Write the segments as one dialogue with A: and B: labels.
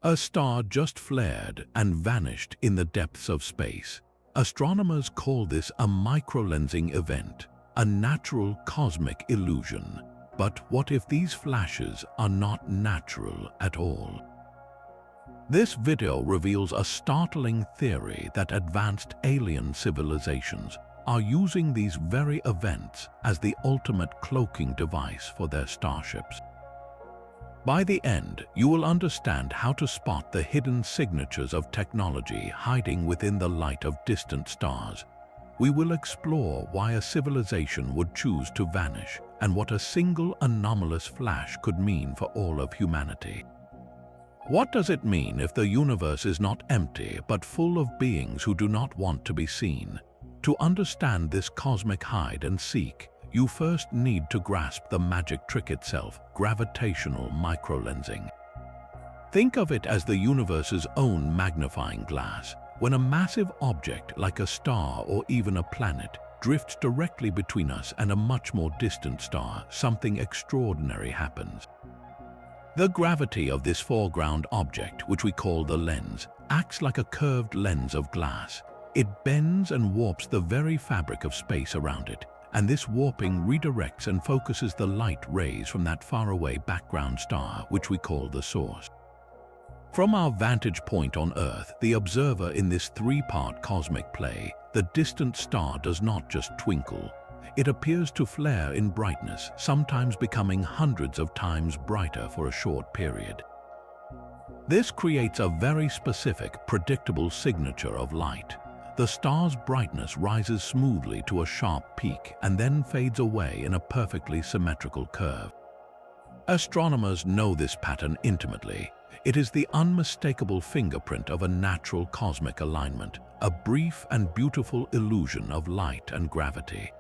A: A star just flared and vanished in the depths of space. Astronomers call this a microlensing event, a natural cosmic illusion. But what if these flashes are not natural at all? This video reveals a startling theory that advanced alien civilizations are using these very events as the ultimate cloaking device for their starships. By the end, you will understand how to spot the hidden signatures of technology hiding within the light of distant stars. We will explore why a civilization would choose to vanish and what a single anomalous flash could mean for all of humanity. What does it mean if the universe is not empty but full of beings who do not want to be seen? To understand this cosmic hide and seek, you first need to grasp the magic trick itself, gravitational microlensing. Think of it as the universe's own magnifying glass. When a massive object like a star or even a planet drifts directly between us and a much more distant star, something extraordinary happens. The gravity of this foreground object, which we call the lens, acts like a curved lens of glass. It bends and warps the very fabric of space around it, and this warping redirects and focuses the light rays from that faraway background star, which we call the source. From our vantage point on Earth, the observer in this three-part cosmic play, the distant star does not just twinkle. It appears to flare in brightness, sometimes becoming hundreds of times brighter for a short period. This creates a very specific, predictable signature of light. The star's brightness rises smoothly to a sharp peak and then fades away in a perfectly symmetrical curve. Astronomers know this pattern intimately. It is the unmistakable fingerprint of a natural cosmic alignment, a brief and beautiful illusion of light and gravity.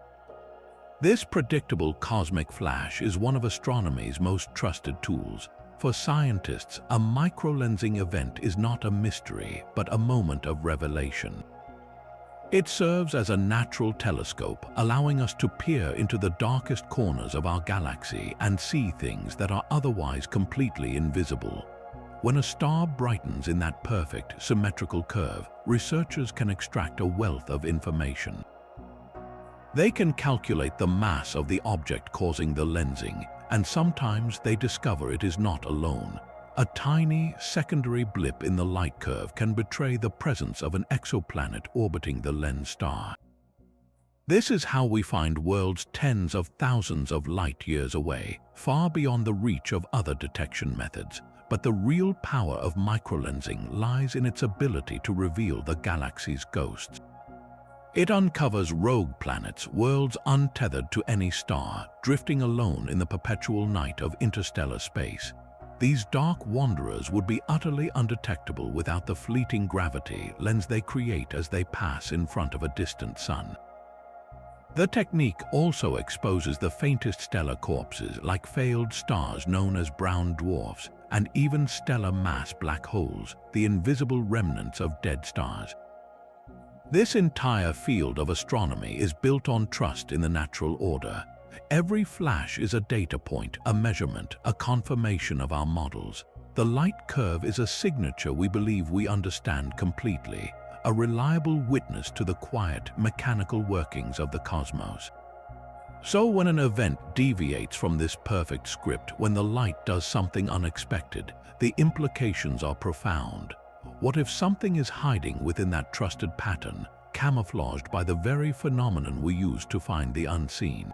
A: This predictable cosmic flash is one of astronomy's most trusted tools. For scientists, a microlensing event is not a mystery, but a moment of revelation. It serves as a natural telescope, allowing us to peer into the darkest corners of our galaxy and see things that are otherwise completely invisible. When a star brightens in that perfect, symmetrical curve, researchers can extract a wealth of information. They can calculate the mass of the object causing the lensing, and sometimes they discover it is not alone. A tiny, secondary blip in the light curve can betray the presence of an exoplanet orbiting the lens star. This is how we find worlds tens of thousands of light years away, far beyond the reach of other detection methods. But the real power of microlensing lies in its ability to reveal the galaxy's ghosts. It uncovers rogue planets, worlds untethered to any star, drifting alone in the perpetual night of interstellar space. These dark wanderers would be utterly undetectable without the fleeting gravity lens they create as they pass in front of a distant sun. The technique also exposes the faintest stellar corpses like failed stars known as brown dwarfs, and even stellar mass black holes, the invisible remnants of dead stars. This entire field of astronomy is built on trust in the natural order. Every flash is a data point, a measurement, a confirmation of our models. The light curve is a signature we believe we understand completely, a reliable witness to the quiet, mechanical workings of the cosmos. So when an event deviates from this perfect script, when the light does something unexpected, the implications are profound. What if something is hiding within that trusted pattern, camouflaged by the very phenomenon we use to find the unseen?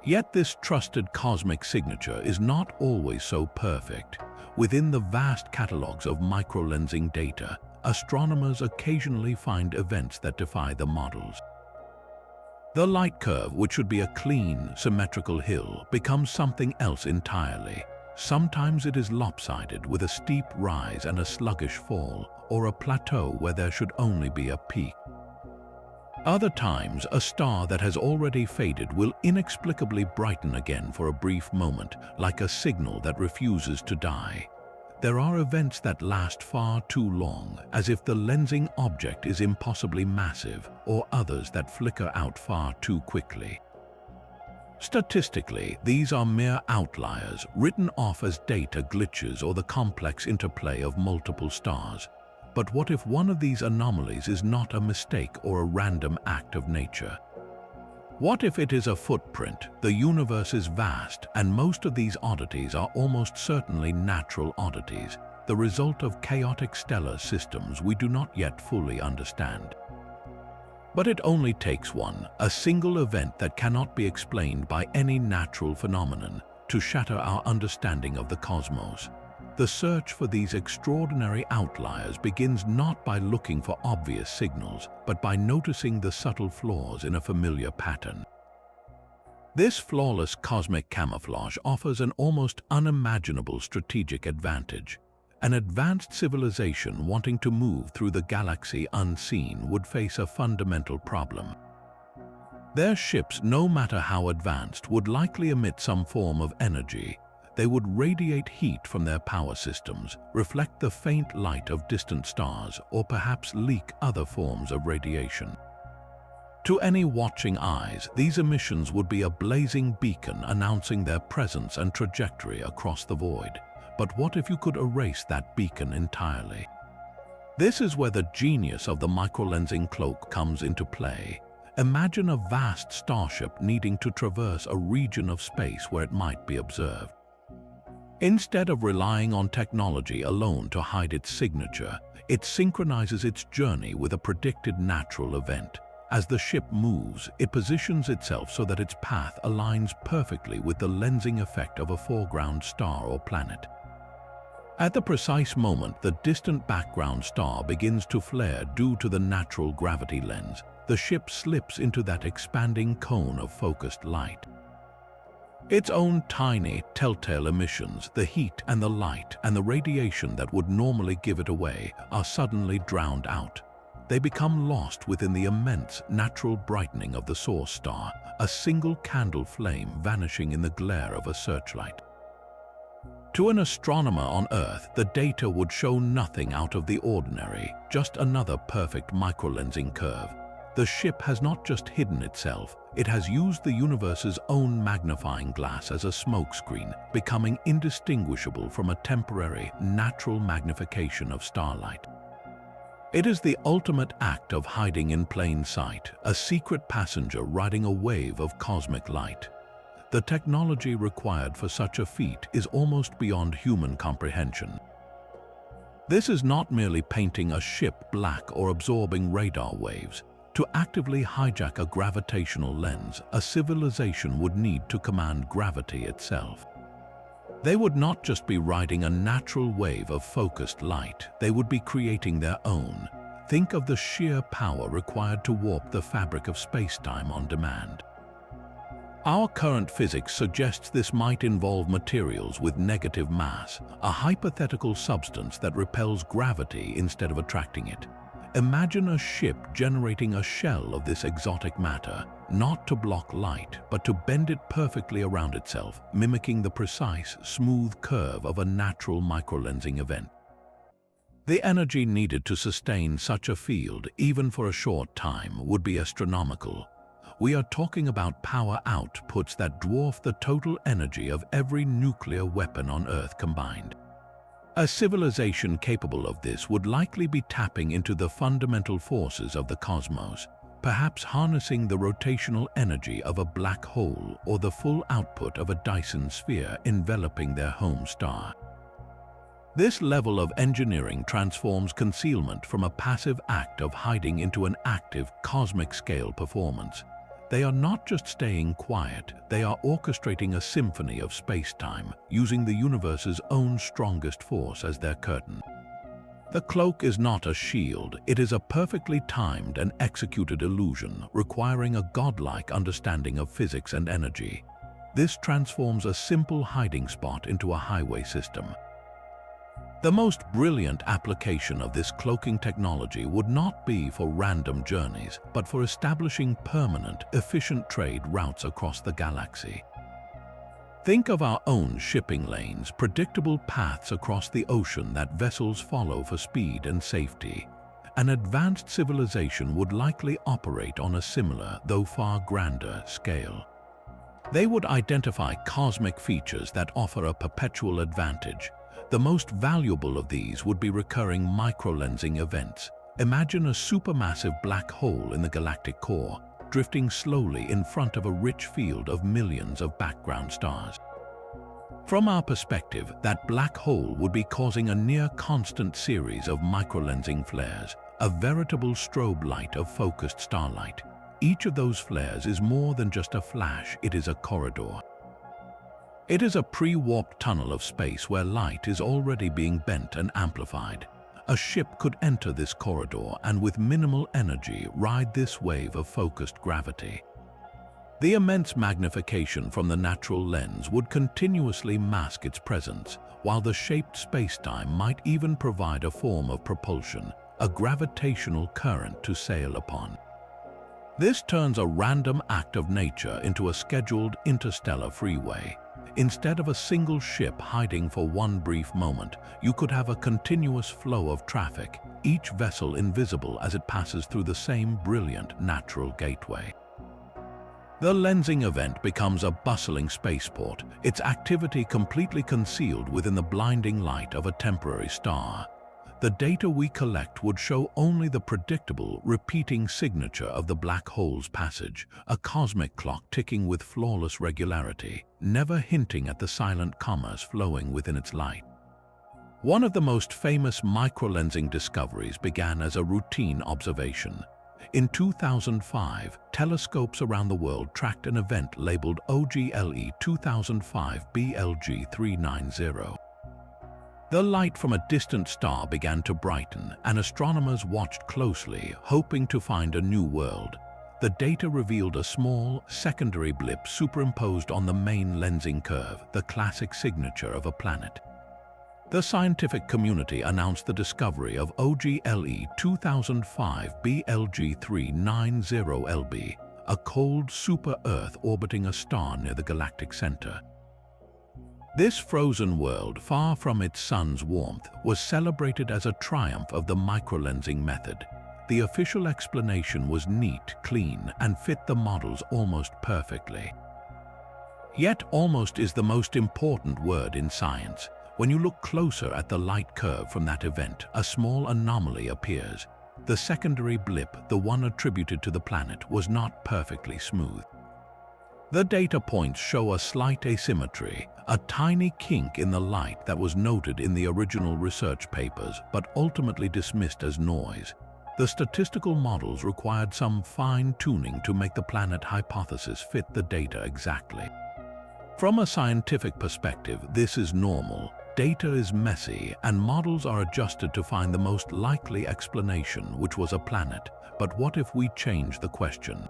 A: Yet this trusted cosmic signature is not always so perfect. Within the vast catalogs of microlensing data, astronomers occasionally find events that defy the models. The light curve, which should be a clean, symmetrical hill, becomes something else entirely. Sometimes it is lopsided with a steep rise and a sluggish fall, or a plateau where there should only be a peak. Other times, a star that has already faded will inexplicably brighten again for a brief moment, like a signal that refuses to die. There are events that last far too long, as if the lensing object is impossibly massive, or others that flicker out far too quickly. Statistically, these are mere outliers, written off as data glitches or the complex interplay of multiple stars. But what if one of these anomalies is not a mistake or a random act of nature? What if it is a footprint? The universe is vast, and most of these oddities are almost certainly natural oddities, the result of chaotic stellar systems we do not yet fully understand. But it only takes one, a single event that cannot be explained by any natural phenomenon, to shatter our understanding of the cosmos. The search for these extraordinary outliers begins not by looking for obvious signals, but by noticing the subtle flaws in a familiar pattern. This flawless cosmic camouflage offers an almost unimaginable strategic advantage. An advanced civilization wanting to move through the galaxy unseen would face a fundamental problem. Their ships, no matter how advanced, would likely emit some form of energy. They would radiate heat from their power systems, reflect the faint light of distant stars, or perhaps leak other forms of radiation. To any watching eyes, these emissions would be a blazing beacon announcing their presence and trajectory across the void. But what if you could erase that beacon entirely? This is where the genius of the microlensing cloak comes into play. Imagine a vast starship needing to traverse a region of space where it might be observed. Instead of relying on technology alone to hide its signature, it synchronizes its journey with a predicted natural event. As the ship moves, it positions itself so that its path aligns perfectly with the lensing effect of a foreground star or planet. At the precise moment the distant background star begins to flare due to the natural gravity lens, the ship slips into that expanding cone of focused light. Its own tiny, telltale emissions, the heat and the light and the radiation that would normally give it away, are suddenly drowned out. They become lost within the immense natural brightening of the source star, a single candle flame vanishing in the glare of a searchlight. To an astronomer on Earth, the data would show nothing out of the ordinary, just another perfect microlensing curve. The ship has not just hidden itself, it has used the universe's own magnifying glass as a smokescreen, becoming indistinguishable from a temporary, natural magnification of starlight. It is the ultimate act of hiding in plain sight, a secret passenger riding a wave of cosmic light. The technology required for such a feat is almost beyond human comprehension. This is not merely painting a ship black or absorbing radar waves. To actively hijack a gravitational lens, a civilization would need to command gravity itself. They would not just be riding a natural wave of focused light, they would be creating their own. Think of the sheer power required to warp the fabric of space-time on demand. Our current physics suggests this might involve materials with negative mass, a hypothetical substance that repels gravity instead of attracting it. Imagine a ship generating a shell of this exotic matter, not to block light, but to bend it perfectly around itself, mimicking the precise, smooth curve of a natural microlensing event. The energy needed to sustain such a field, even for a short time, would be astronomical. We are talking about power outputs that dwarf the total energy of every nuclear weapon on Earth combined. A civilization capable of this would likely be tapping into the fundamental forces of the cosmos, perhaps harnessing the rotational energy of a black hole or the full output of a Dyson sphere enveloping their home star. This level of engineering transforms concealment from a passive act of hiding into an active, cosmic-scale performance. They are not just staying quiet, they are orchestrating a symphony of space-time, using the universe's own strongest force as their curtain. The cloak is not a shield, it is a perfectly timed and executed illusion, requiring a godlike understanding of physics and energy. This transforms a simple hiding spot into a highway system. The most brilliant application of this cloaking technology would not be for random journeys, but for establishing permanent, efficient trade routes across the galaxy. Think of our own shipping lanes, predictable paths across the ocean that vessels follow for speed and safety. An advanced civilization would likely operate on a similar, though far grander, scale. They would identify cosmic features that offer a perpetual advantage. The most valuable of these would be recurring microlensing events. Imagine a supermassive black hole in the galactic core, drifting slowly in front of a rich field of millions of background stars. From our perspective, that black hole would be causing a near-constant series of microlensing flares, a veritable strobe light of focused starlight. Each of those flares is more than just a flash, it is a corridor. It is a pre-warped tunnel of space where light is already being bent and amplified. A ship could enter this corridor and with minimal energy ride this wave of focused gravity. The immense magnification from the natural lens would continuously mask its presence, while the shaped spacetime might even provide a form of propulsion, a gravitational current to sail upon. This turns a random act of nature into a scheduled interstellar freeway. Instead of a single ship hiding for one brief moment, you could have a continuous flow of traffic, each vessel invisible as it passes through the same brilliant natural gateway. The lensing event becomes a bustling spaceport, its activity completely concealed within the blinding light of a temporary star. The data we collect would show only the predictable, repeating signature of the black hole's passage, a cosmic clock ticking with flawless regularity, never hinting at the silent commerce flowing within its light. One of the most famous microlensing discoveries began as a routine observation. In 2005, telescopes around the world tracked an event labeled OGLE 2005 BLG 390. The light from a distant star began to brighten, and astronomers watched closely, hoping to find a new world. The data revealed a small, secondary blip superimposed on the main lensing curve, the classic signature of a planet. The scientific community announced the discovery of OGLE 2005 BLG 390LB, a cold super-Earth orbiting a star near the galactic center. This frozen world, far from its sun's warmth, was celebrated as a triumph of the microlensing method. The official explanation was neat, clean, and fit the models almost perfectly. Yet almost is the most important word in science. When you look closer at the light curve from that event, a small anomaly appears. The secondary blip, the one attributed to the planet, was not perfectly smooth. The data points show a slight asymmetry, a tiny kink in the light that was noted in the original research papers but ultimately dismissed as noise. The statistical models required some fine-tuning to make the planet hypothesis fit the data exactly. From a scientific perspective, this is normal. Data is messy, and models are adjusted to find the most likely explanation, which was a planet. But what if we change the question?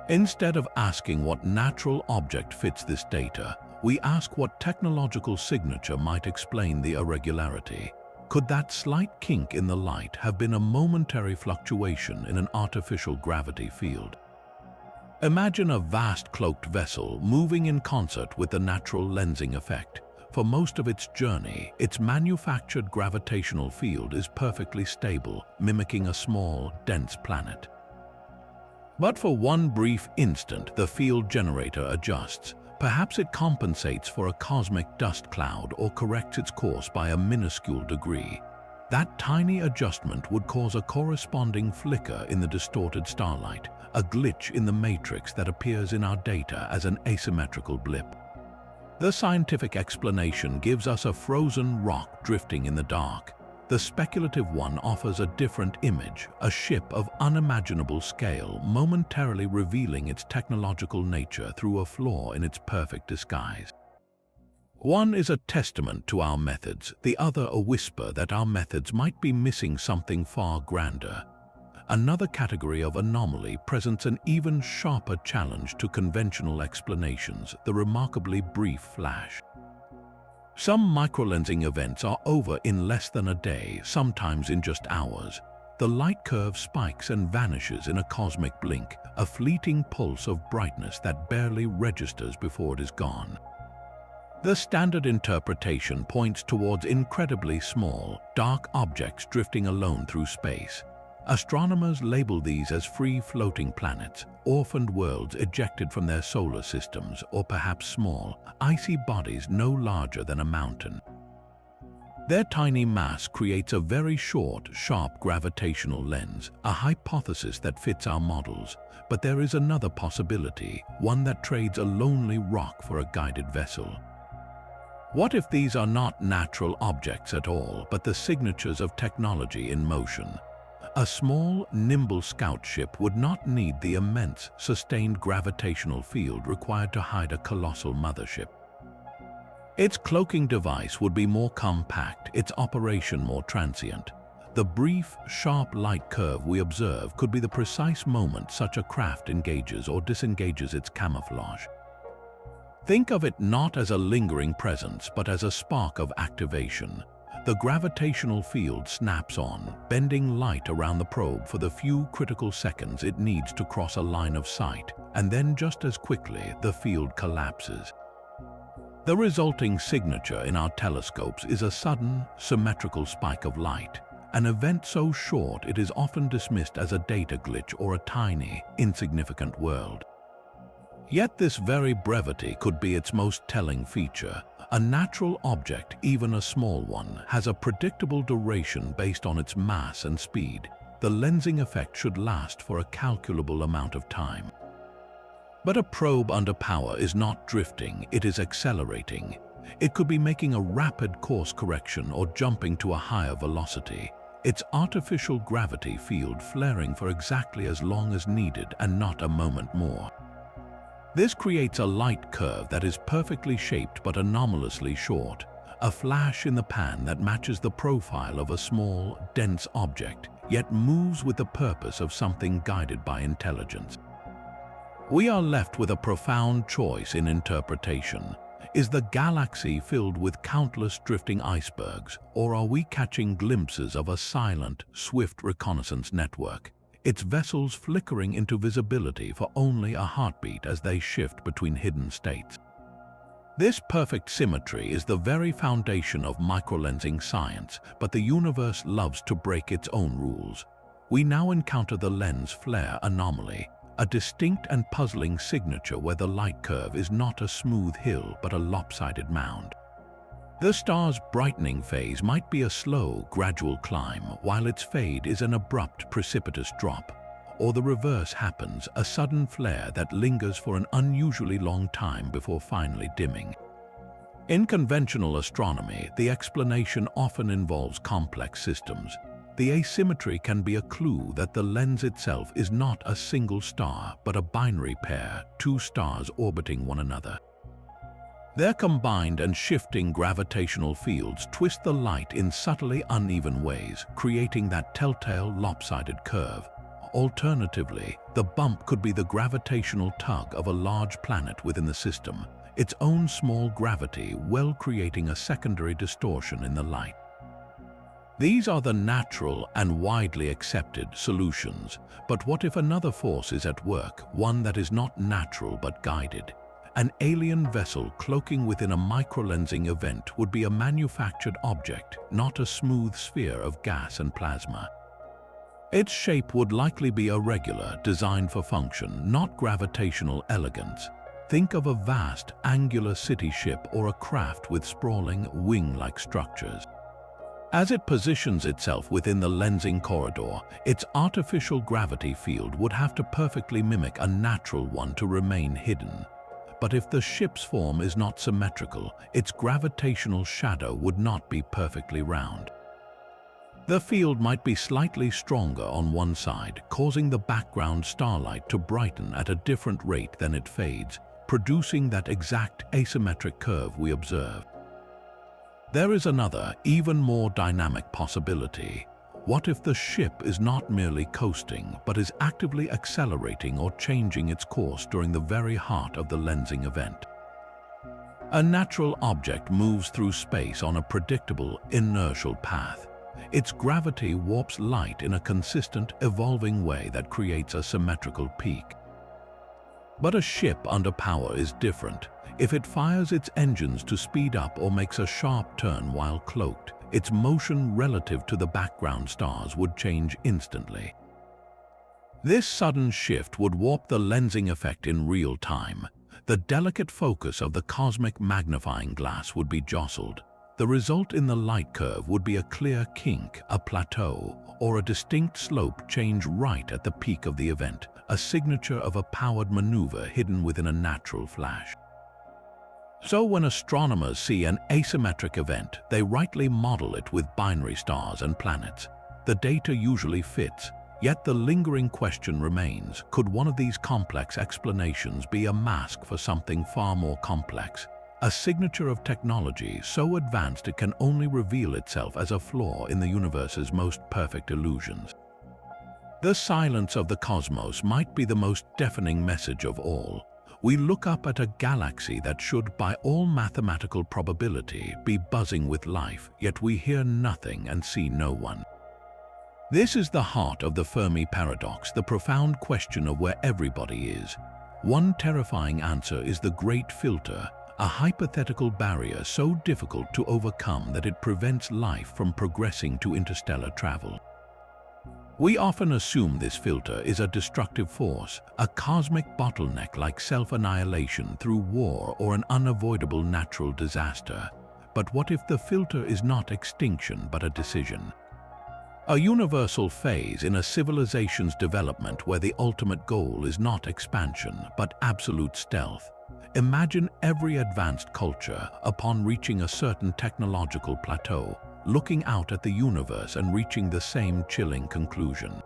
A: Instead of asking what natural object fits this data, we ask what technological signature might explain the irregularity. Could that slight kink in the light have been a momentary fluctuation in an artificial gravity field? Imagine a vast cloaked vessel moving in concert with the natural lensing effect. For most of its journey, its manufactured gravitational field is perfectly stable, mimicking a small, dense planet. But for one brief instant, the field generator adjusts. Perhaps it compensates for a cosmic dust cloud or corrects its course by a minuscule degree. That tiny adjustment would cause a corresponding flicker in the distorted starlight, a glitch in the matrix that appears in our data as an asymmetrical blip. The scientific explanation gives us a frozen rock drifting in the dark. The speculative one offers a different image, a ship of unimaginable scale, momentarily revealing its technological nature through a flaw in its perfect disguise. One is a testament to our methods, the other a whisper that our methods might be missing something far grander. Another category of anomaly presents an even sharper challenge to conventional explanations, the remarkably brief flash. Some microlensing events are over in less than a day, sometimes in just hours. The light curve spikes and vanishes in a cosmic blink, a fleeting pulse of brightness that barely registers before it is gone. The standard interpretation points towards incredibly small, dark objects drifting alone through space. Astronomers label these as free-floating planets, orphaned worlds ejected from their solar systems, or perhaps small, icy bodies no larger than a mountain. Their tiny mass creates a very short, sharp gravitational lens, a hypothesis that fits our models. But there is another possibility, one that trades a lonely rock for a guided vessel. What if these are not natural objects at all, but the signatures of technology in motion? A small, nimble scout ship would not need the immense, sustained gravitational field required to hide a colossal mothership. Its cloaking device would be more compact, its operation more transient. The brief, sharp light curve we observe could be the precise moment such a craft engages or disengages its camouflage. Think of it not as a lingering presence, but as a spark of activation. The gravitational field snaps on, bending light around the probe for the few critical seconds it needs to cross a line of sight, and then just as quickly the field collapses. The resulting signature in our telescopes is a sudden, symmetrical spike of light, an event so short it is often dismissed as a data glitch or a tiny, insignificant world. Yet this very brevity could be its most telling feature. A natural object, even a small one, has a predictable duration based on its mass and speed. The lensing effect should last for a calculable amount of time. But a probe under power is not drifting, it is accelerating. It could be making a rapid course correction or jumping to a higher velocity, its artificial gravity field flaring for exactly as long as needed and not a moment more. This creates a light curve that is perfectly shaped but anomalously short, a flash in the pan that matches the profile of a small, dense object, yet moves with the purpose of something guided by intelligence. We are left with a profound choice in interpretation. Is the galaxy filled with countless drifting icebergs, or are we catching glimpses of a silent, swift reconnaissance network, its vessels flickering into visibility for only a heartbeat as they shift between hidden states? This perfect symmetry is the very foundation of microlensing science, but the universe loves to break its own rules. We now encounter the lens flare anomaly, a distinct and puzzling signature where the light curve is not a smooth hill but a lopsided mound. The star's brightening phase might be a slow, gradual climb, while its fade is an abrupt, precipitous drop. Or the reverse happens, a sudden flare that lingers for an unusually long time before finally dimming. In conventional astronomy, the explanation often involves complex systems. The asymmetry can be a clue that the lens itself is not a single star, but a binary pair, two stars orbiting one another. Their combined and shifting gravitational fields twist the light in subtly uneven ways, creating that telltale lopsided curve. Alternatively, the bump could be the gravitational tug of a large planet within the system, its own small gravity creating a secondary distortion in the light. These are the natural and widely accepted solutions, but what if another force is at work, one that is not natural but guided? An alien vessel cloaking within a microlensing event would be a manufactured object, not a smooth sphere of gas and plasma. Its shape would likely be irregular, designed for function, not gravitational elegance. Think of a vast, angular city ship or a craft with sprawling, wing-like structures. As it positions itself within the lensing corridor, its artificial gravity field would have to perfectly mimic a natural one to remain hidden. But if the ship's form is not symmetrical, its gravitational shadow would not be perfectly round. The field might be slightly stronger on one side, causing the background starlight to brighten at a different rate than it fades, producing that exact asymmetric curve we observe. There is another, even more dynamic possibility. What if the ship is not merely coasting, but is actively accelerating or changing its course during the very heart of the lensing event? A natural object moves through space on a predictable, inertial path. Its gravity warps light in a consistent, evolving way that creates a symmetrical peak. But a ship under power is different. If it fires its engines to speed up or makes a sharp turn while cloaked, its motion relative to the background stars would change instantly. This sudden shift would warp the lensing effect in real time. The delicate focus of the cosmic magnifying glass would be jostled. The result in the light curve would be a clear kink, a plateau, or a distinct slope change right at the peak of the event, a signature of a powered maneuver hidden within a natural flash. So when astronomers see an asymmetric event, they rightly model it with binary stars and planets. The data usually fits, yet the lingering question remains, could one of these complex explanations be a mask for something far more complex? A signature of technology so advanced it can only reveal itself as a flaw in the universe's most perfect illusions. The silence of the cosmos might be the most deafening message of all. We look up at a galaxy that should, by all mathematical probability, be buzzing with life, yet we hear nothing and see no one. This is the heart of the fermi'sparadox, the profound question of where everybody is. One terrifying answer is the Great Filter, a hypothetical barrier so difficult to overcome that it prevents life from progressing to interstellar travel. We often assume this filter is a destructive force, a cosmic bottleneck like self-annihilation through war or an unavoidable natural disaster. But what if the filter is not extinction but a decision? A universal phase in a civilization's development where the ultimate goal is not expansion but absolute stealth. Imagine every advanced culture, upon reaching a certain technological plateau, looking out at the universe and reaching the same chilling conclusion.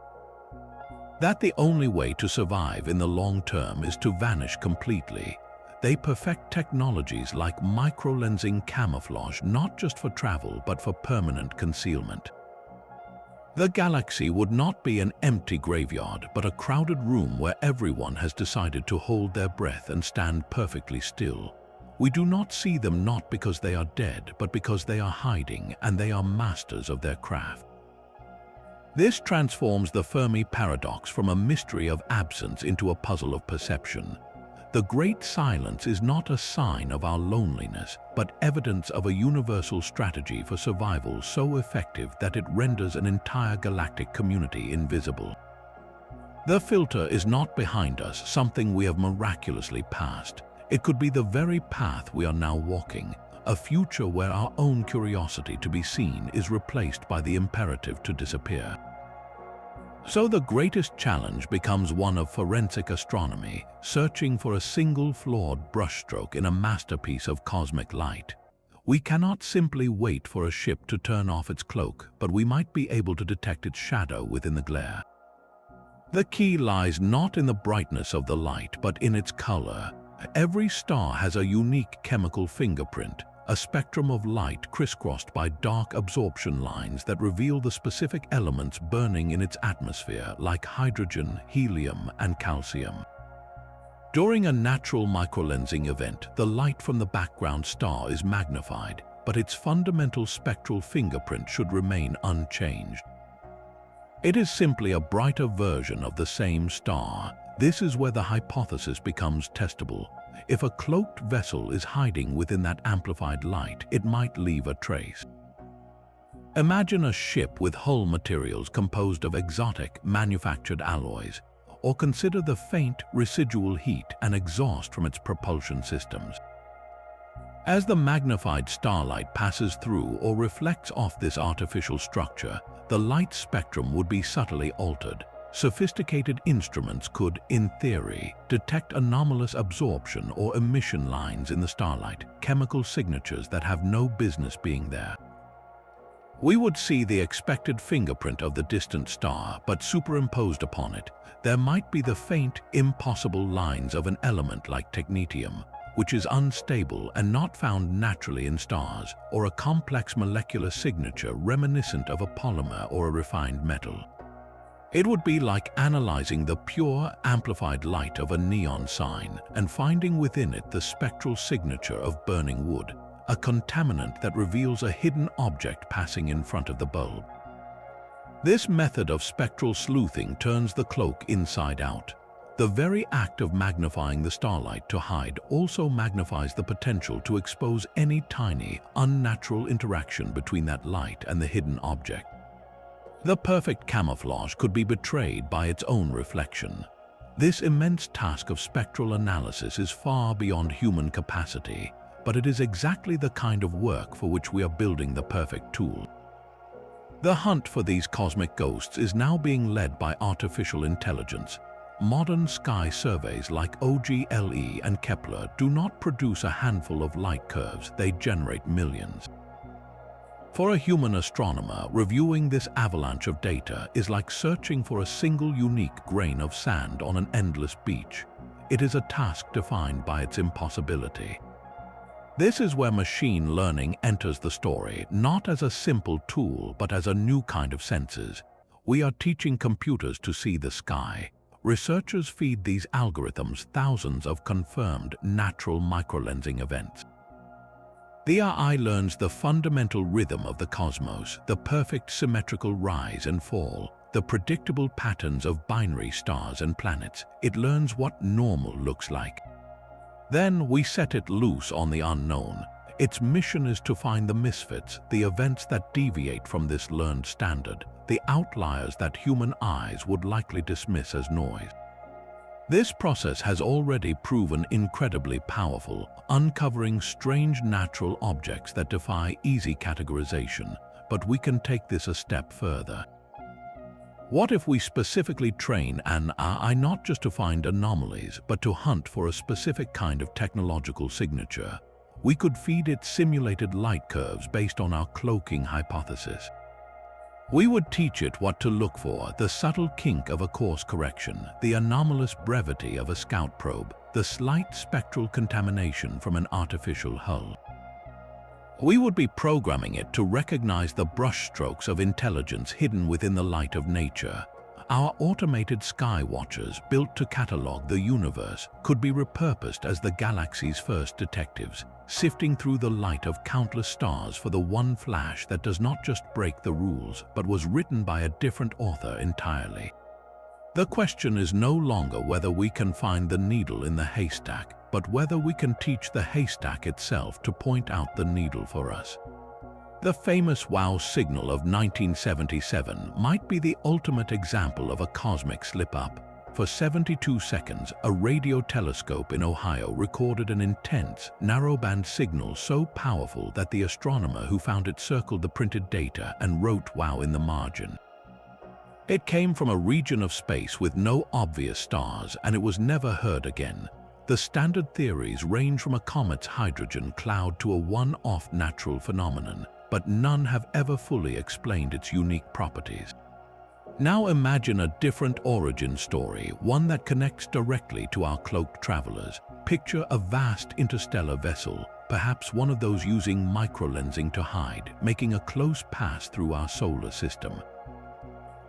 A: That the only way to survive in the long term is to vanish completely. They perfect technologies like microlensing camouflage not just for travel but for permanent concealment. The galaxy would not be an empty graveyard, but a crowded room where everyone has decided to hold their breath and stand perfectly still. We do not see them not because they are dead, but because they are hiding, and they are masters of their craft. This transforms the fermi'sparadox from a mystery of absence into a puzzle of perception. The great silence is not a sign of our loneliness, but evidence of a universal strategy for survival so effective that it renders an entire galactic community invisible. The filter is not behind us, something we have miraculously passed. It could be the very path we are now walking, a future where our own curiosity to be seen is replaced by the imperative to disappear. So the greatest challenge becomes one of forensic astronomy, searching for a single flawed brushstroke in a masterpiece of cosmic light. We cannot simply wait for a ship to turn off its cloak, but we might be able to detect its shadow within the glare. The key lies not in the brightness of the light, but in its color. Every star has a unique chemical fingerprint, a spectrum of light crisscrossed by dark absorption lines that reveal the specific elements burning in its atmosphere, like hydrogen, helium, and calcium. During a natural microlensing event, the light from the background star is magnified, but its fundamental spectral fingerprint should remain unchanged. It is simply a brighter version of the same star. This is where the hypothesis becomes testable. If a cloaked vessel is hiding within that amplified light, it might leave a trace. Imagine a ship with hull materials composed of exotic, manufactured alloys, or consider the faint, residual heat and exhaust from its propulsion systems. As the magnified starlight passes through or reflects off this artificial structure, the light spectrum would be subtly altered. Sophisticated instruments could, in theory, detect anomalous absorption or emission lines in the starlight, chemical signatures that have no business being there. We would see the expected fingerprint of the distant star, but superimposed upon it, there might be the faint, impossible lines of an element like technetium, which is unstable and not found naturally in stars, or a complex molecular signature reminiscent of a polymer or a refined metal. It would be like analyzing the pure, amplified light of a neon sign and finding within it the spectral signature of burning wood, a contaminant that reveals a hidden object passing in front of the bulb. This method of spectral sleuthing turns the cloak inside out. The very act of magnifying the starlight to hide also magnifies the potential to expose any tiny, unnatural interaction between that light and the hidden object. The perfect camouflage could be betrayed by its own reflection. This immense task of spectral analysis is far beyond human capacity, but it is exactly the kind of work for which we are building the perfect tool. The hunt for these cosmic ghosts is now being led by artificial intelligence. Modern sky surveys like OGLE and Kepler do not produce a handful of light curves, they generate millions. For a human astronomer, reviewing this avalanche of data is like searching for a single unique grain of sand on an endless beach. It is a task defined by its impossibility. This is where machine learning enters the story, not as a simple tool, but as a new kind of senses. We are teaching computers to see the sky. Researchers feed these algorithms thousands of confirmed natural microlensing events. The AI learns the fundamental rhythm of the cosmos, the perfect symmetrical rise and fall, the predictable patterns of binary stars and planets. It learns what normal looks like. Then we set it loose on the unknown. Its mission is to find the misfits, the events that deviate from this learned standard, the outliers that human eyes would likely dismiss as noise. This process has already proven incredibly powerful, uncovering strange natural objects that defy easy categorization, but we can take this a step further. What if we specifically train an AI not just to find anomalies, but to hunt for a specific kind of technological signature? We could feed it simulated light curves based on our cloaking hypothesis. We would teach it what to look for, the subtle kink of a course correction, the anomalous brevity of a scout probe, the slight spectral contamination from an artificial hull. We would be programming it to recognize the brushstrokes of intelligence hidden within the light of nature. Our automated sky watchers, built to catalog the universe, could be repurposed as the galaxy's first detectives, sifting through the light of countless stars for the one flash that does not just break the rules, but was written by a different author entirely. The question is no longer whether we can find the needle in the haystack, but whether we can teach the haystack itself to point out the needle for us. The famous WOW signal of 1977 might be the ultimate example of a cosmic slip-up. For 72 seconds, a radio telescope in Ohio recorded an intense, narrowband signal so powerful that the astronomer who found it circled the printed data and wrote WOW in the margin. It came from a region of space with no obvious stars, and it was never heard again. The standard theories range from a comet's hydrogen cloud to a one-off natural phenomenon, but none have ever fully explained its unique properties. Now imagine a different origin story, one that connects directly to our cloaked travelers. Picture a vast interstellar vessel, perhaps one of those using microlensing to hide, making a close pass through our solar system.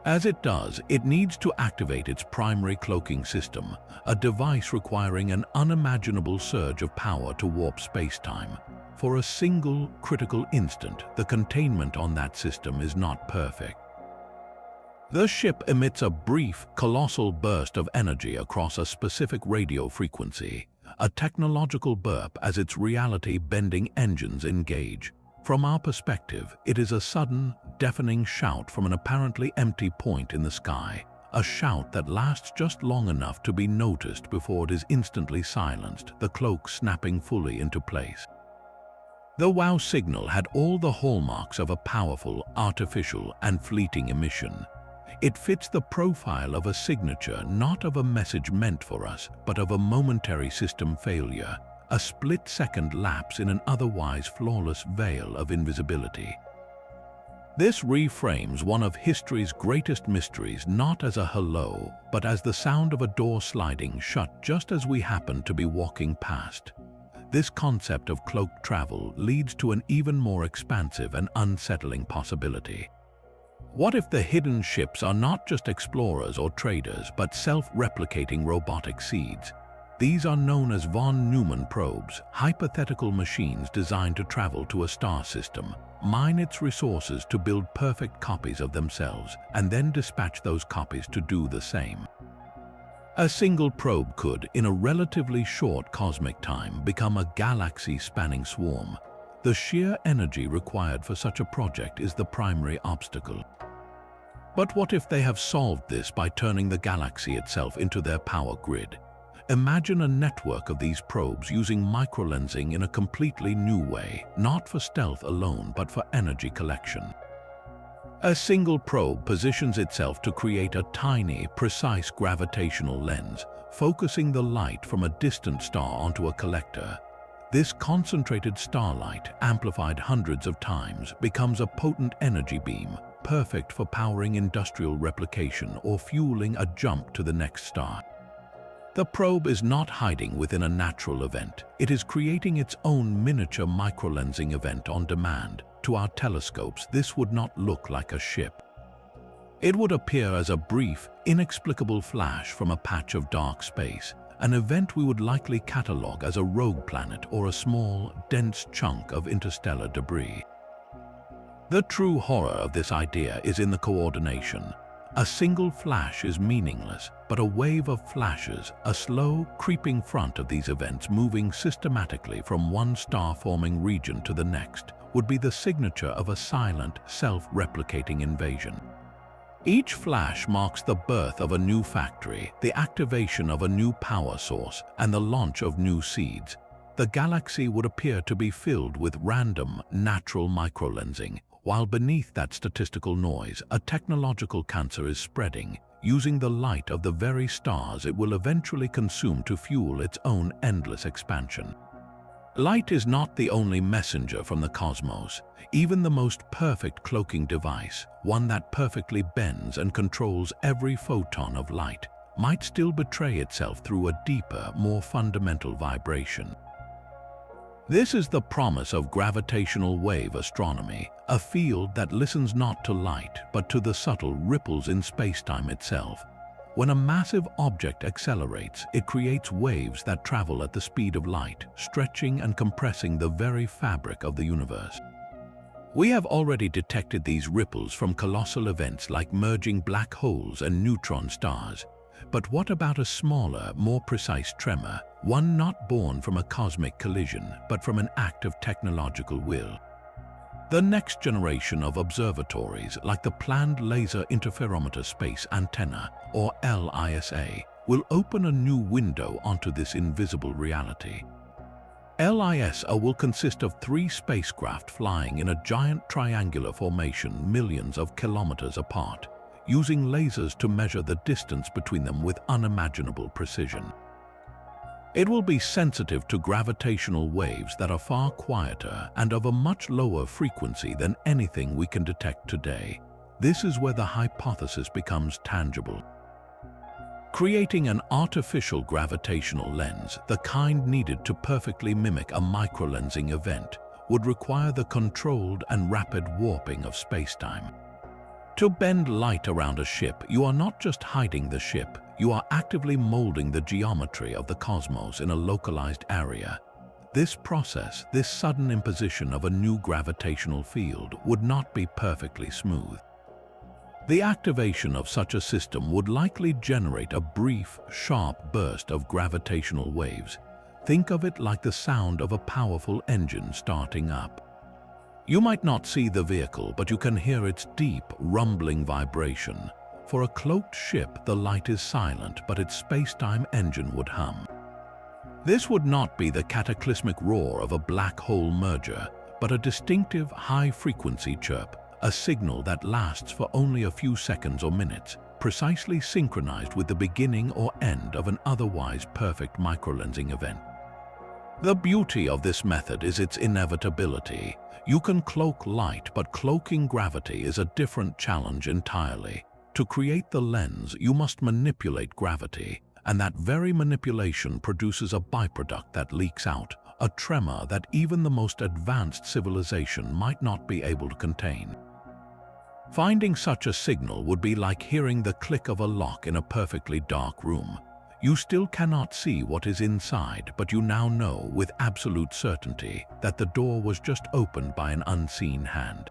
A: As it does, it needs to activate its primary cloaking system, a device requiring an unimaginable surge of power to warp space-time. For a single critical instant, the containment on that system is not perfect. The ship emits a brief, colossal burst of energy across a specific radio frequency, a technological burp as its reality-bending engines engage. From our perspective, it is a sudden, deafening shout from an apparently empty point in the sky, a shout that lasts just long enough to be noticed before it is instantly silenced, the cloak snapping fully into place. The WOW signal had all the hallmarks of a powerful, artificial, and fleeting emission. It fits the profile of a signature, not of a message meant for us, but of a momentary system failure, a split-second lapse in an otherwise flawless veil of invisibility. This reframes one of history's greatest mysteries not as a hello, but as the sound of a door sliding shut just as we happen to be walking past. This concept of cloaked travel leads to an even more expansive and unsettling possibility. What if the hidden ships are not just explorers or traders, but self-replicating robotic seeds? These are known as von Neumann probes, hypothetical machines designed to travel to a star system, mine its resources to build perfect copies of themselves, and then dispatch those copies to do the same. A single probe could, in a relatively short cosmic time, become a galaxy-spanning swarm. The sheer energy required for such a project is the primary obstacle. But what if they have solved this by turning the galaxy itself into their power grid? Imagine a network of these probes using microlensing in a completely new way, not for stealth alone, but for energy collection. A single probe positions itself to create a tiny, precise gravitational lens, focusing the light from a distant star onto a collector. This concentrated starlight, amplified hundreds of times, becomes a potent energy beam, perfect for powering industrial replication or fueling a jump to the next star. The probe is not hiding within a natural event. It is creating its own miniature microlensing event on demand. To our telescopes, this would not look like a ship. It would appear as a brief, inexplicable flash from a patch of dark space, an event we would likely catalog as a rogue planet or a small, dense chunk of interstellar debris. The true horror of this idea is in the coordination. A single flash is meaningless, but a wave of flashes, a slow, creeping front of these events moving systematically from one star-forming region to the next, would be the signature of a silent, self-replicating invasion. Each flash marks the birth of a new factory, the activation of a new power source, and the launch of new seeds. The galaxy would appear to be filled with random, natural microlensing, while beneath that statistical noise, a technological cancer is spreading, using the light of the very stars it will eventually consume to fuel its own endless expansion. Light is not the only messenger from the cosmos. Even the most perfect cloaking device, one that perfectly bends and controls every photon of light, might still betray itself through a deeper, more fundamental vibration. This is the promise of gravitational wave astronomy, a field that listens not to light, but to the subtle ripples in spacetime itself. When a massive object accelerates, it creates waves that travel at the speed of light, stretching and compressing the very fabric of the universe. We have already detected these ripples from colossal events like merging black holes and neutron stars. But what about a smaller, more precise tremor, one not born from a cosmic collision, but from an act of technological will? The next generation of observatories, like the planned Laser Interferometer Space Antenna, or LISA, will open a new window onto this invisible reality. LISA will consist of 3 spacecraft flying in a giant triangular formation millions of kilometers apart, using lasers to measure the distance between them with unimaginable precision. It will be sensitive to gravitational waves that are far quieter and of a much lower frequency than anything we can detect today. This is where the hypothesis becomes tangible. Creating an artificial gravitational lens, the kind needed to perfectly mimic a microlensing event, would require the controlled and rapid warping of spacetime. To bend light around a ship, you are not just hiding the ship, you are actively molding the geometry of the cosmos in a localized area. This process, this sudden imposition of a new gravitational field, would not be perfectly smooth. The activation of such a system would likely generate a brief, sharp burst of gravitational waves. Think of it like the sound of a powerful engine starting up. You might not see the vehicle, but you can hear its deep, rumbling vibration. For a cloaked ship, the light is silent, but its space-time engine would hum. This would not be the cataclysmic roar of a black hole merger, but a distinctive, high-frequency chirp, a signal that lasts for only a few seconds or minutes, precisely synchronized with the beginning or end of an otherwise perfect microlensing event. The beauty of this method is its inevitability. You can cloak light, but cloaking gravity is a different challenge entirely. To create the lens, you must manipulate gravity, and that very manipulation produces a byproduct that leaks out, a tremor that even the most advanced civilization might not be able to contain. Finding such a signal would be like hearing the click of a lock in a perfectly dark room. You still cannot see what is inside, but you now know with absolute certainty that the door was just opened by an unseen hand.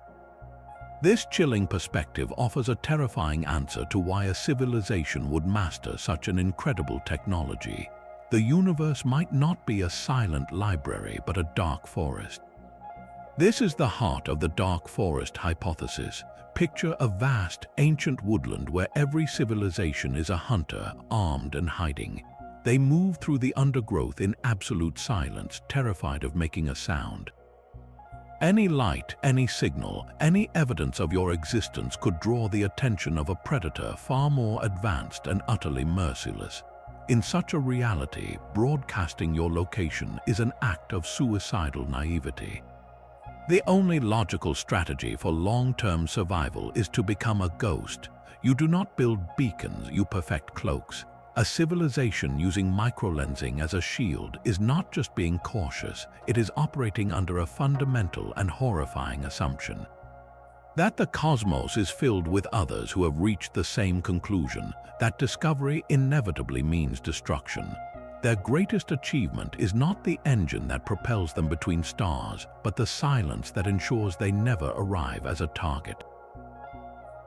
A: This chilling perspective offers a terrifying answer to why a civilization would master such an incredible technology. The universe might not be a silent library, but a dark forest. This is the heart of the dark forest hypothesis. Picture a vast, ancient woodland where every civilization is a hunter, armed and hiding. They move through the undergrowth in absolute silence, terrified of making a sound. Any light, any signal, any evidence of your existence could draw the attention of a predator far more advanced and utterly merciless. In such a reality, broadcasting your location is an act of suicidal naivety. The only logical strategy for long-term survival is to become a ghost. You do not build beacons, you perfect cloaks. A civilization using microlensing as a shield is not just being cautious, it is operating under a fundamental and horrifying assumption. That the cosmos is filled with others who have reached the same conclusion, that discovery inevitably means destruction. Their greatest achievement is not the engine that propels them between stars, but the silence that ensures they never arrive as a target.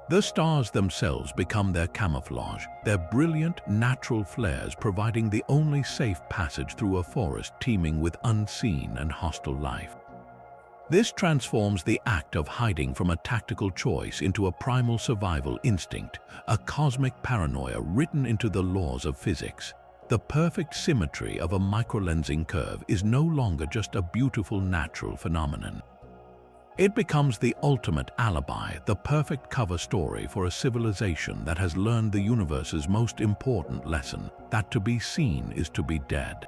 A: The stars themselves become their camouflage, their brilliant, natural flares providing the only safe passage through a forest teeming with unseen and hostile life. This transforms the act of hiding from a tactical choice into a primal survival instinct, a cosmic paranoia written into the laws of physics. The perfect symmetry of a microlensing curve is no longer just a beautiful natural phenomenon. It becomes the ultimate alibi, the perfect cover story for a civilization that has learned the universe's most important lesson, that to be seen is to be dead.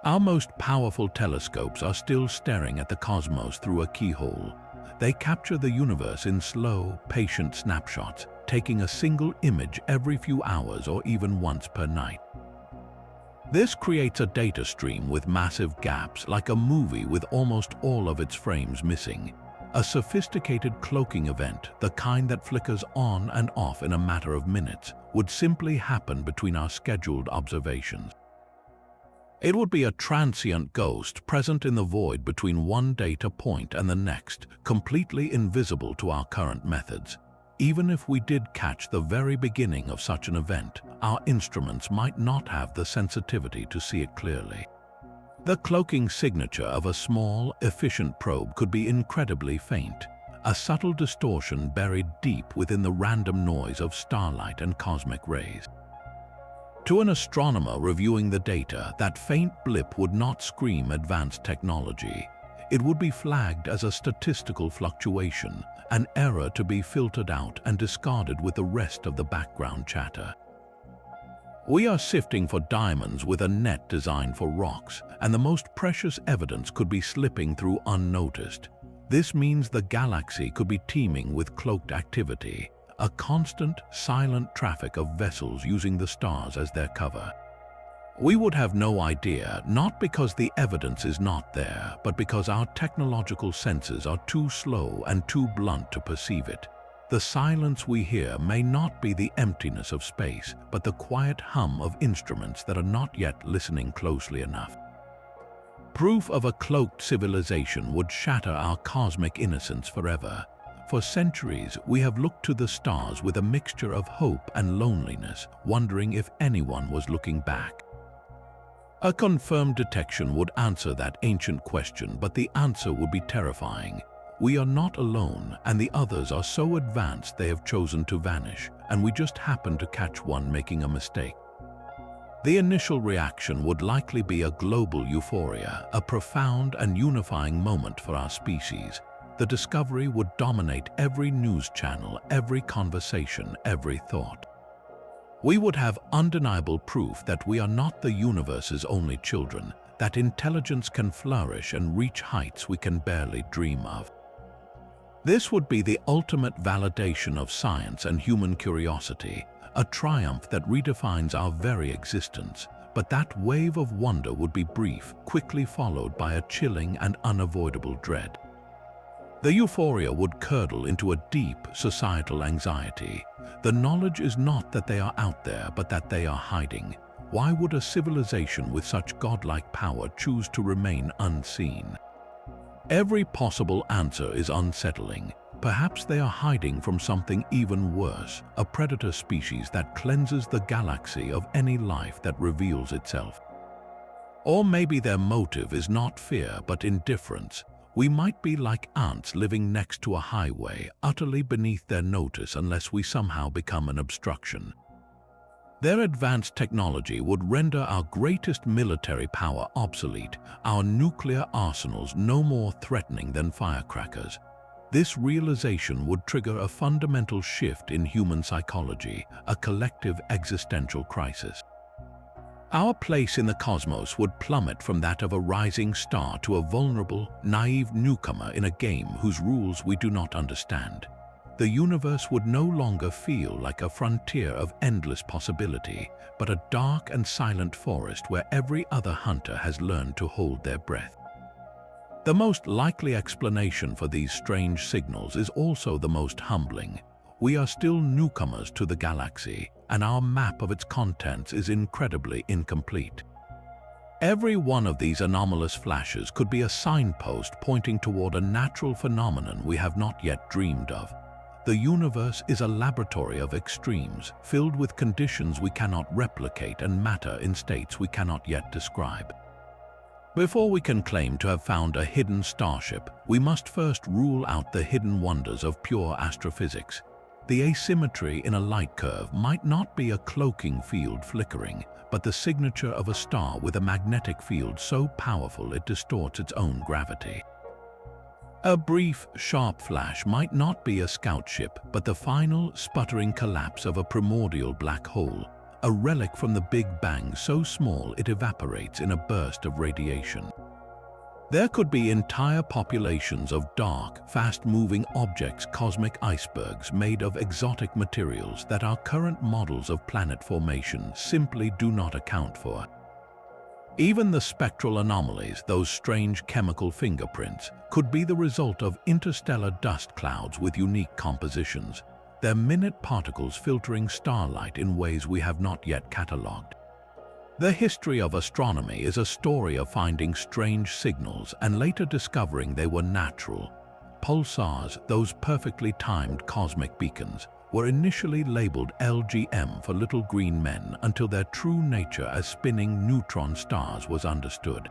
A: Our most powerful telescopes are still staring at the cosmos through a keyhole. They capture the universe in slow, patient snapshots, taking a single image every few hours or even once per night. This creates a data stream with massive gaps, like a movie with almost all of its frames missing. A sophisticated cloaking event, the kind that flickers on and off in a matter of minutes, would simply happen between our scheduled observations. It would be a transient ghost present in the void between one data point and the next, completely invisible to our current methods. Even if we did catch the very beginning of such an event, our instruments might not have the sensitivity to see it clearly. The cloaking signature of a small, efficient probe could be incredibly faint, a subtle distortion buried deep within the random noise of starlight and cosmic rays. To an astronomer reviewing the data, that faint blip would not scream advanced technology. It would be flagged as a statistical fluctuation, an error to be filtered out and discarded with the rest of the background chatter. We are sifting for diamonds with a net designed for rocks, and the most precious evidence could be slipping through unnoticed. This means the galaxy could be teeming with cloaked activity, a constant, silent traffic of vessels using the stars as their cover. We would have no idea, not because the evidence is not there, but because our technological senses are too slow and too blunt to perceive it. The silence we hear may not be the emptiness of space, but the quiet hum of instruments that are not yet listening closely enough. Proof of a cloaked civilization would shatter our cosmic innocence forever. For centuries, we have looked to the stars with a mixture of hope and loneliness, wondering if anyone was looking back. A confirmed detection would answer that ancient question, but the answer would be terrifying. We are not alone, and the others are so advanced they have chosen to vanish, and we just happen to catch one making a mistake. The initial reaction would likely be a global euphoria, a profound and unifying moment for our species. The discovery would dominate every news channel, every conversation, every thought. We would have undeniable proof that we are not the universe's only children, that intelligence can flourish and reach heights we can barely dream of. This would be the ultimate validation of science and human curiosity, a triumph that redefines our very existence. But that wave of wonder would be brief, quickly followed by a chilling and unavoidable dread. The euphoria would curdle into a deep societal anxiety. The knowledge is not that they are out there, but that they are hiding. Why would a civilization with such godlike power choose to remain unseen? Every possible answer is unsettling. perhaps they are hiding from something even worse, a predator species that cleanses the galaxy of any life that reveals itself. Or maybe their motive is not fear but indifference. We might be like ants living next to a highway, utterly beneath their notice unless we somehow become an obstruction. Their advanced technology would render our greatest military power obsolete, our nuclear arsenals no more threatening than firecrackers. This realization would trigger a fundamental shift in human psychology, a collective existential crisis. Our place in the cosmos would plummet from that of a rising star to a vulnerable, naive newcomer in a game whose rules we do not understand. The universe would no longer feel like a frontier of endless possibility, but a dark and silent forest where every other hunter has learned to hold their breath. The most likely explanation for these strange signals is also the most humbling. We are still newcomers to the galaxy, and our map of its contents is incredibly incomplete. Every one of these anomalous flashes could be a signpost pointing toward a natural phenomenon we have not yet dreamed of. The universe is a laboratory of extremes, filled with conditions we cannot replicate and matter in states we cannot yet describe. Before we can claim to have found a hidden starship, we must first rule out the hidden wonders of pure astrophysics. The asymmetry in a light curve might not be a cloaking field flickering, but the signature of a star with a magnetic field so powerful it distorts its own gravity. A brief, sharp flash might not be a scout ship, but the final, sputtering collapse of a primordial black hole, a relic from the Big Bang so small it evaporates in a burst of radiation. There could be entire populations of dark, fast-moving objects, cosmic icebergs made of exotic materials that our current models of planet formation simply do not account for. Even the spectral anomalies, those strange chemical fingerprints, could be the result of interstellar dust clouds with unique compositions, their minute particles filtering starlight in ways we have not yet catalogued. The history of astronomy is a story of finding strange signals and later discovering they were natural. Pulsars, those perfectly timed cosmic beacons, were initially labeled LGM for little green men until their true nature as spinning neutron stars was understood.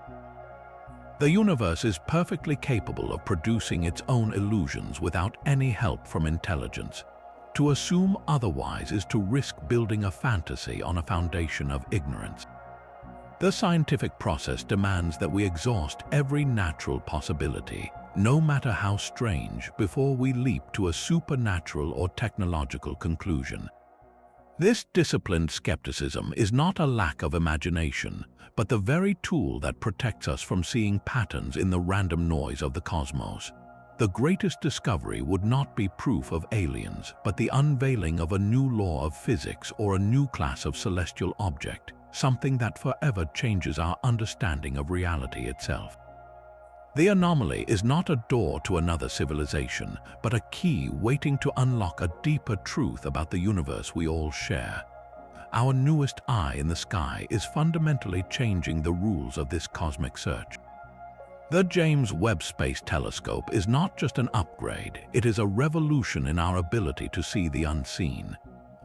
A: The universe is perfectly capable of producing its own illusions without any help from intelligence. To assume otherwise is to risk building a fantasy on a foundation of ignorance. The scientific process demands that we exhaust every natural possibility, no matter how strange, before we leap to a supernatural or technological conclusion. This disciplined skepticism is not a lack of imagination, but the very tool that protects us from seeing patterns in the random noise of the cosmos. The greatest discovery would not be proof of aliens, but the unveiling of a new law of physics or a new class of celestial object, something that forever changes our understanding of reality itself. The anomaly is not a door to another civilization, but a key waiting to unlock a deeper truth about the universe we all share. Our newest eye in the sky is fundamentally changing the rules of this cosmic search. The James Webb Space Telescope is not just an upgrade, it is a revolution in our ability to see the unseen.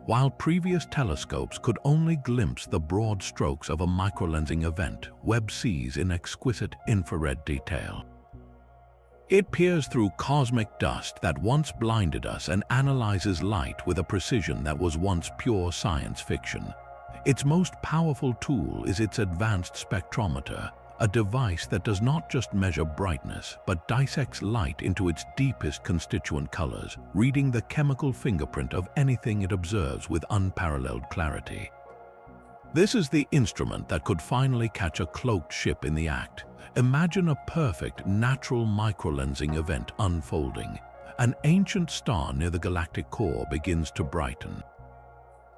A: While previous telescopes could only glimpse the broad strokes of a microlensing event, Webb sees in exquisite infrared detail. It peers through cosmic dust that once blinded us and analyzes light with a precision that was once pure science fiction. Its most powerful tool is its advanced spectrometer, a device that does not just measure brightness, but dissects light into its deepest constituent colors, reading the chemical fingerprint of anything it observes with unparalleled clarity. This is the instrument that could finally catch a cloaked ship in the act. Imagine a perfect, natural microlensing event unfolding. An ancient star near the galactic core begins to brighten.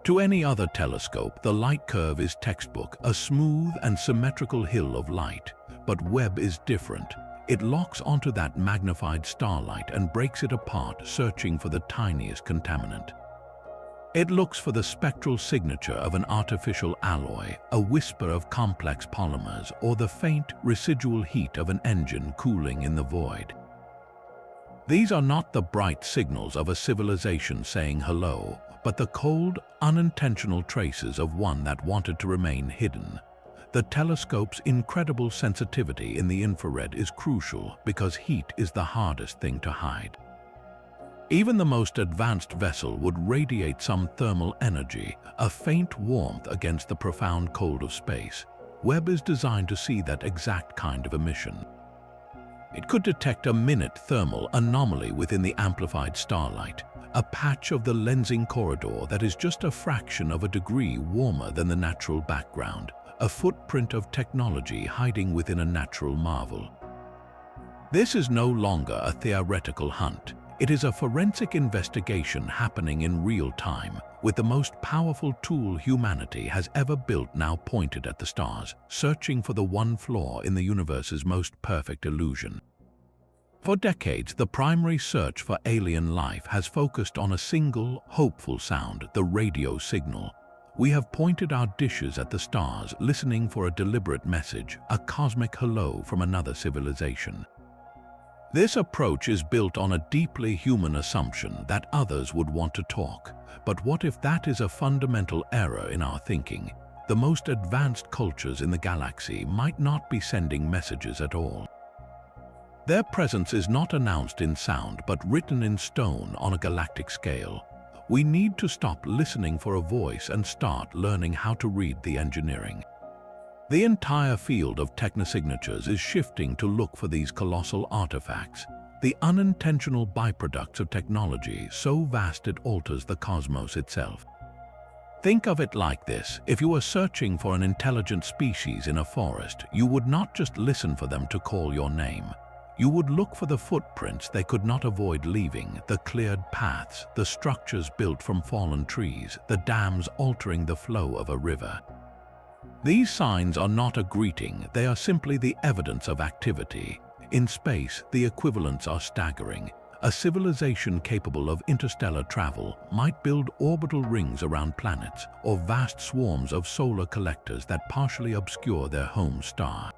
A: To any other telescope, the light curve is textbook, a smooth and symmetrical hill of light. But Webb is different. It locks onto that magnified starlight and breaks it apart, searching for the tiniest contaminant. It looks for the spectral signature of an artificial alloy, a whisper of complex polymers, or the faint, residual heat of an engine cooling in the void. These are not the bright signals of a civilization saying hello, but the cold, unintentional traces of one that wanted to remain hidden. The telescope's incredible sensitivity in the infrared is crucial because heat is the hardest thing to hide. Even the most advanced vessel would radiate some thermal energy, a faint warmth against the profound cold of space. Webb is designed to see that exact kind of emission. It could detect a minute thermal anomaly within the amplified starlight, a patch of the lensing corridor that is just a fraction of a degree warmer than the natural background, a footprint of technology hiding within a natural marvel. This is no longer a theoretical hunt. It is a forensic investigation happening in real time, with the most powerful tool humanity has ever built now pointed at the stars, searching for the one flaw in the universe's most perfect illusion. For decades, the primary search for alien life has focused on a single, hopeful sound, the radio signal. We have pointed our dishes at the stars, listening for a deliberate message, a cosmic hello from another civilization. This approach is built on a deeply human assumption that others would want to talk. But what if that is a fundamental error in our thinking? The most advanced cultures in the galaxy might not be sending messages at all. Their presence is not announced in sound but written in stone on a galactic scale. We need to stop listening for a voice and start learning how to read the engineering. The entire field of technosignatures is shifting to look for these colossal artifacts, the unintentional byproducts of technology so vast it alters the cosmos itself. Think of it like this: if you were searching for an intelligent species in a forest, you would not just listen for them to call your name. You would look for the footprints they could not avoid leaving, the cleared paths, the structures built from fallen trees, the dams altering the flow of a river. These signs are not a greeting, they are simply the evidence of activity. In space, the equivalents are staggering. A civilization capable of interstellar travel might build orbital rings around planets or vast swarms of solar collectors that partially obscure their home star.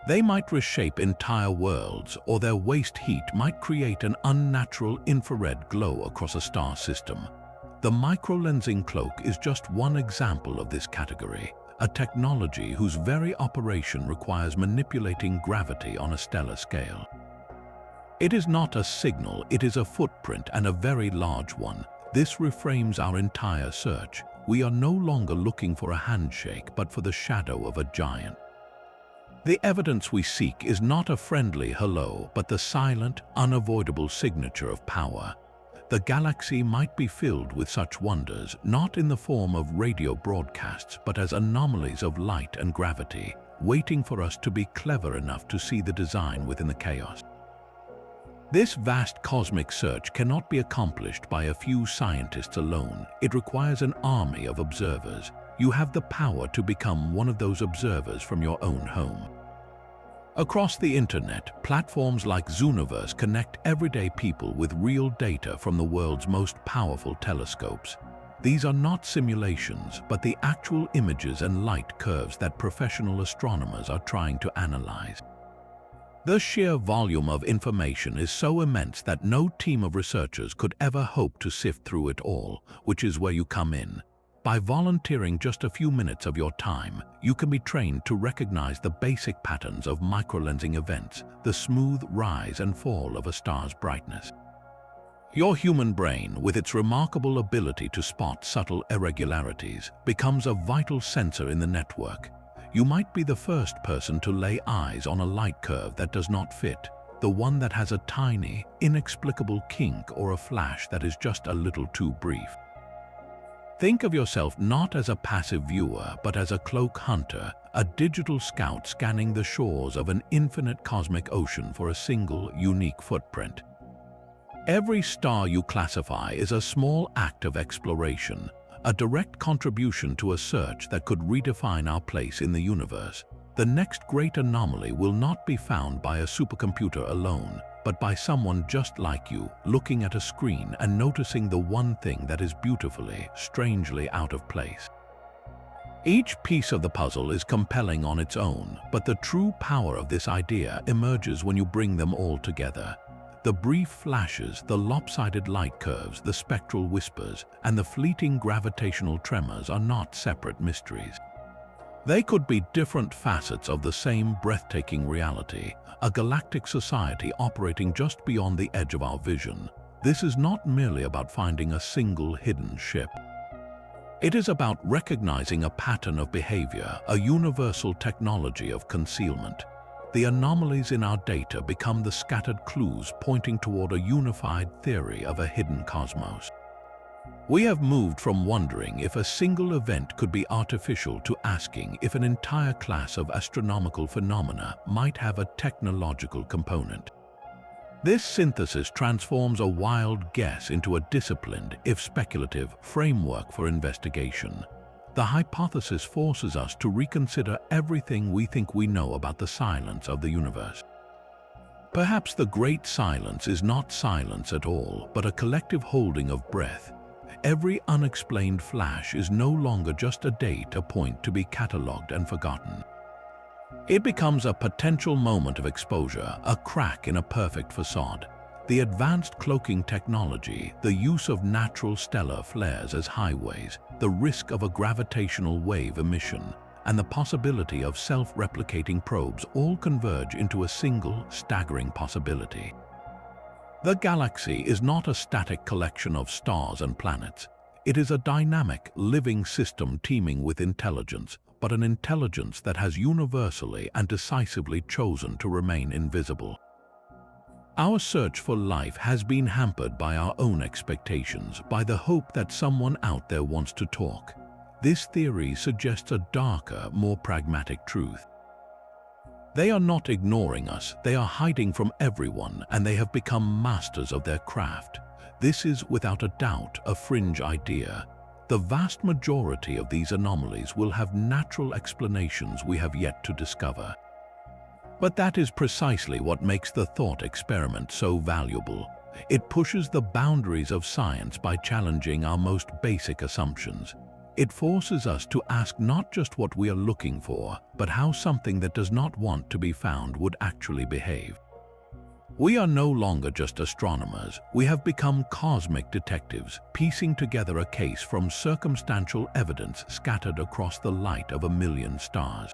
A: They might reshape entire worlds, or their waste heat might create an unnatural infrared glow across a star system. The microlensing cloak is just one example of this category. A technology whose very operation requires manipulating gravity on a stellar scale. It is not a signal, it is a footprint, and a very large one. This reframes our entire search. We are no longer looking for a handshake, but for the shadow of a giant. The evidence we seek is not a friendly hello, but the silent, unavoidable signature of power. The galaxy might be filled with such wonders, not in the form of radio broadcasts, but as anomalies of light and gravity, waiting for us to be clever enough to see the design within the chaos. This vast cosmic search cannot be accomplished by a few scientists alone. It requires an army of observers. You have the power to become one of those observers from your own home. Across the internet, platforms like Zooniverse connect everyday people with real data from the world's most powerful telescopes. These are not simulations, but the actual images and light curves that professional astronomers are trying to analyze. The sheer volume of information is so immense that no team of researchers could ever hope to sift through it all, which is where you come in. By volunteering just a few minutes of your time, you can be trained to recognize the basic patterns of microlensing events, the smooth rise and fall of a star's brightness. Your human brain, with its remarkable ability to spot subtle irregularities, becomes a vital sensor in the network. You might be the first person to lay eyes on a light curve that does not fit, the one that has a tiny, inexplicable kink or a flash that is just a little too brief. Think of yourself not as a passive viewer, but as a cloak hunter, a digital scout scanning the shores of an infinite cosmic ocean for a single, unique footprint. Every star you classify is a small act of exploration, a direct contribution to a search that could redefine our place in the universe. The next great anomaly will not be found by a supercomputer alone, but by someone just like you, looking at a screen and noticing the one thing that is beautifully, strangely out of place. Each piece of the puzzle is compelling on its own, but the true power of this idea emerges when you bring them all together. The brief flashes, the lopsided light curves, the spectral whispers, and the fleeting gravitational tremors are not separate mysteries. They could be different facets of the same breathtaking reality, a galactic society operating just beyond the edge of our vision. This is not merely about finding a single hidden ship. It is about recognizing a pattern of behavior, a universal technology of concealment. The anomalies in our data become the scattered clues pointing toward a unified theory of a hidden cosmos. We have moved from wondering if a single event could be artificial to asking if an entire class of astronomical phenomena might have a technological component. This synthesis transforms a wild guess into a disciplined, if speculative, framework for investigation. The hypothesis forces us to reconsider everything we think we know about the silence of the universe. Perhaps the great silence is not silence at all, but a collective holding of breath. Every unexplained flash is no longer just a data point to be catalogued and forgotten. It becomes a potential moment of exposure, a crack in a perfect facade. The advanced cloaking technology, the use of natural stellar flares as highways, the risk of a gravitational wave emission, and the possibility of self-replicating probes all converge into a single, staggering possibility. The galaxy is not a static collection of stars and planets. It is a dynamic, living system teeming with intelligence, but an intelligence that has universally and decisively chosen to remain invisible. Our search for life has been hampered by our own expectations, by the hope that someone out there wants to talk. This theory suggests a darker, more pragmatic truth. They are not ignoring us, they are hiding from everyone, and they have become masters of their craft. This is, without a doubt, a fringe idea. The vast majority of these anomalies will have natural explanations we have yet to discover. But that is precisely what makes the thought experiment so valuable. It pushes the boundaries of science by challenging our most basic assumptions. It forces us to ask not just what we are looking for, but how something that does not want to be found would actually behave. We are no longer just astronomers. We have become cosmic detectives, piecing together a case from circumstantial evidence scattered across the light of a million stars.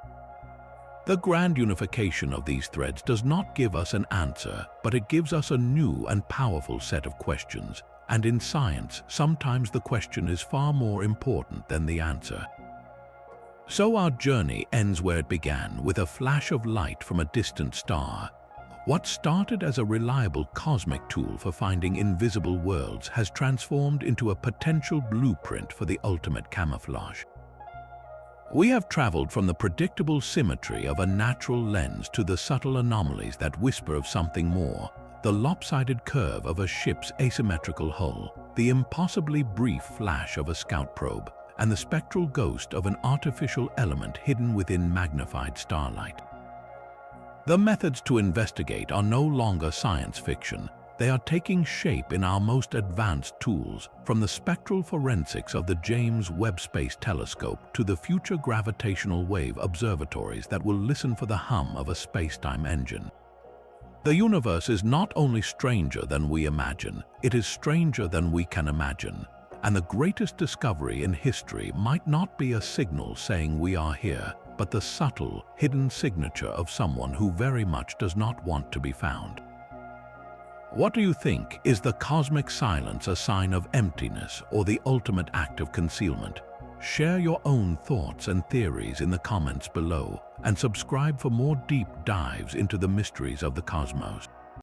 A: The grand unification of these threads does not give us an answer, but it gives us a new and powerful set of questions. And in science, sometimes the question is far more important than the answer. So our journey ends where it began, with a flash of light from a distant star. What started as a reliable cosmic tool for finding invisible worlds has transformed into a potential blueprint for the ultimate camouflage. We have traveled from the predictable symmetry of a natural lens to the subtle anomalies that whisper of something more, the lopsided curve of a ship's asymmetrical hull, the impossibly brief flash of a scout probe, and the spectral ghost of an artificial element hidden within magnified starlight. The methods to investigate are no longer science fiction. They are taking shape in our most advanced tools, from the spectral forensics of the James Webb Space Telescope to the future gravitational wave observatories that will listen for the hum of a space-time engine. The universe is not only stranger than we imagine, it is stranger than we can imagine. And the greatest discovery in history might not be a signal saying we are here, but the subtle, hidden signature of someone who very much does not want to be found. What do you think? Is the cosmic silence a sign of emptiness or the ultimate act of concealment? Share your own thoughts and theories in the comments below, and subscribe for more deep dives into the mysteries of the cosmos.